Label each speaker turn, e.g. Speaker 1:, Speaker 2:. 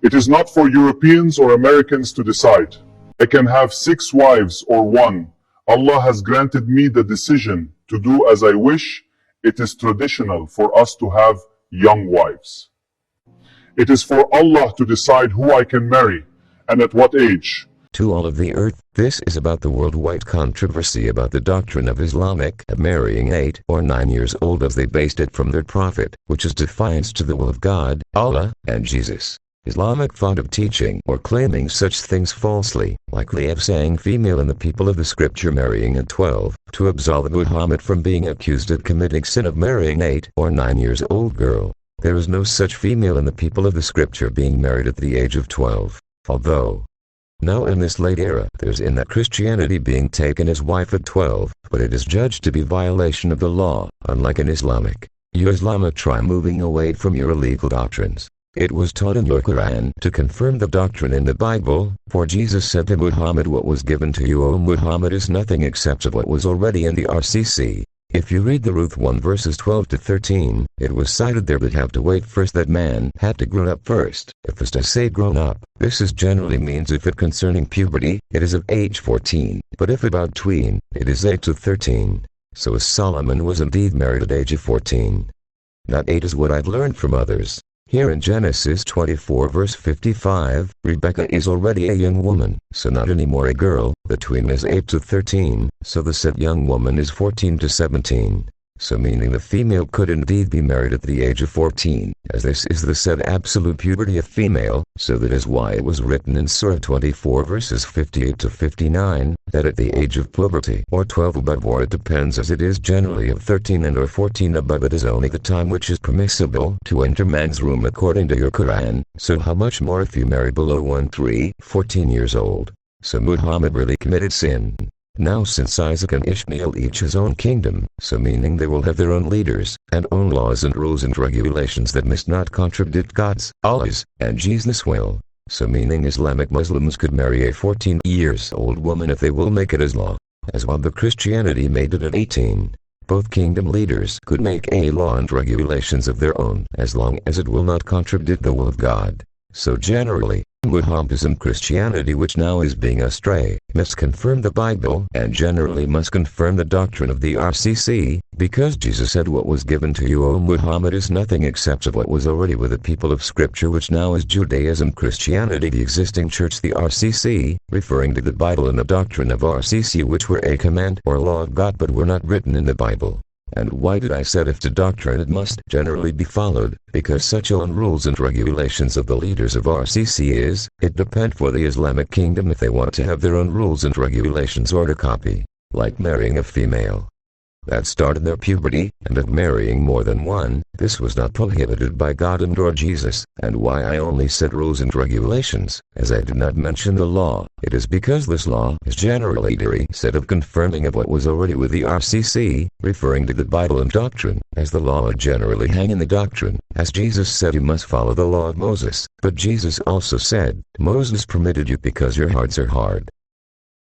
Speaker 1: It is not for Europeans or Americans to decide. I can have 6 wives or 1. Allah has granted me the decision to do as I wish. It is traditional for us to have young wives. It is for Allah to decide who I can marry and at what age.
Speaker 2: To all of the earth, this is about the worldwide controversy about the doctrine of Islamic of marrying 8 or 9 years old, as they based it from their prophet, which is defiance to the will of God, Allah, and Jesus. Islamic thought of teaching or claiming such things falsely, likely of saying female in the people of the scripture marrying at 12, to absolve Muhammad from being accused of committing sin of marrying 8 or 9 years old girl. There is no such female in the people of the scripture being married at the age of 12, although now in this late era there's in that Christianity being taken as wife at 12, but it is judged to be violation of the law, unlike in Islamic. You Islamic try moving away from your illegal doctrines. It was taught in your Qur'an to confirm the doctrine in the Bible, for Jesus said to Muhammad, what was given to you, O Muhammad, is nothing except of what was already in the RCC. If you read the Ruth 1 verses 12 to 13, it was cited there that have to wait first, that man had to grow up first. If it's to say grown up, this is generally means if it concerning puberty, it is of age 14, but if about tween, it is 8 to 13. So Solomon was indeed married at age of 14. Not 8 is what I've learned from others. Here in Genesis 24 verse 55, Rebekah is already a young woman, so not anymore a girl. The tween is 8 to 13, so the said young woman is 14 to 17. So meaning the female could indeed be married at the age of 14, as this is the said absolute puberty of female, so that is why it was written in Surah 24 verses 58 to 59, that at the age of puberty, or 12 above, or it depends, as it is generally of 13 and or 14 above, it is only the time which is permissible to enter man's room according to your Qur'an, so how much more if you marry below 14 years old. So Muhammad really committed sin. Now since Isaac and Ishmael each his own kingdom, so meaning they will have their own leaders, and own laws and rules and regulations that must not contradict God's, Allah's, and Jesus' will. So meaning Islamic Muslims could marry a 14 years old woman if they will make it as law, as while the Christianity made it at 18. Both kingdom leaders could make a law and regulations of their own, as long as it will not contradict the will of God. So generally, Muhammadism Christianity, which now is being astray, must confirm the Bible, and generally must confirm the doctrine of the RCC, because Jesus said what was given to you, O Muhammad, is nothing except of what was already with the people of scripture, which now is Judaism Christianity, the existing church, the RCC, referring to the Bible and the doctrine of RCC, which were a command or law of God but were not written in the Bible. And why did I said if the doctrine it must generally be followed, because such own rules and regulations of the leaders of RCC is, it depend for the Islamic kingdom if they want to have their own rules and regulations or to copy, like marrying a female that started their puberty, and of marrying more than one. This was not prohibited by God and or Jesus, and why I only said rules and regulations, as I did not mention the law, it is because this law is generally said of confirming of what was already with the RCC, referring to the Bible and doctrine, as the law would generally hang in the doctrine, as Jesus said you must follow the law of Moses, but Jesus also said, Moses permitted you because your hearts are hard.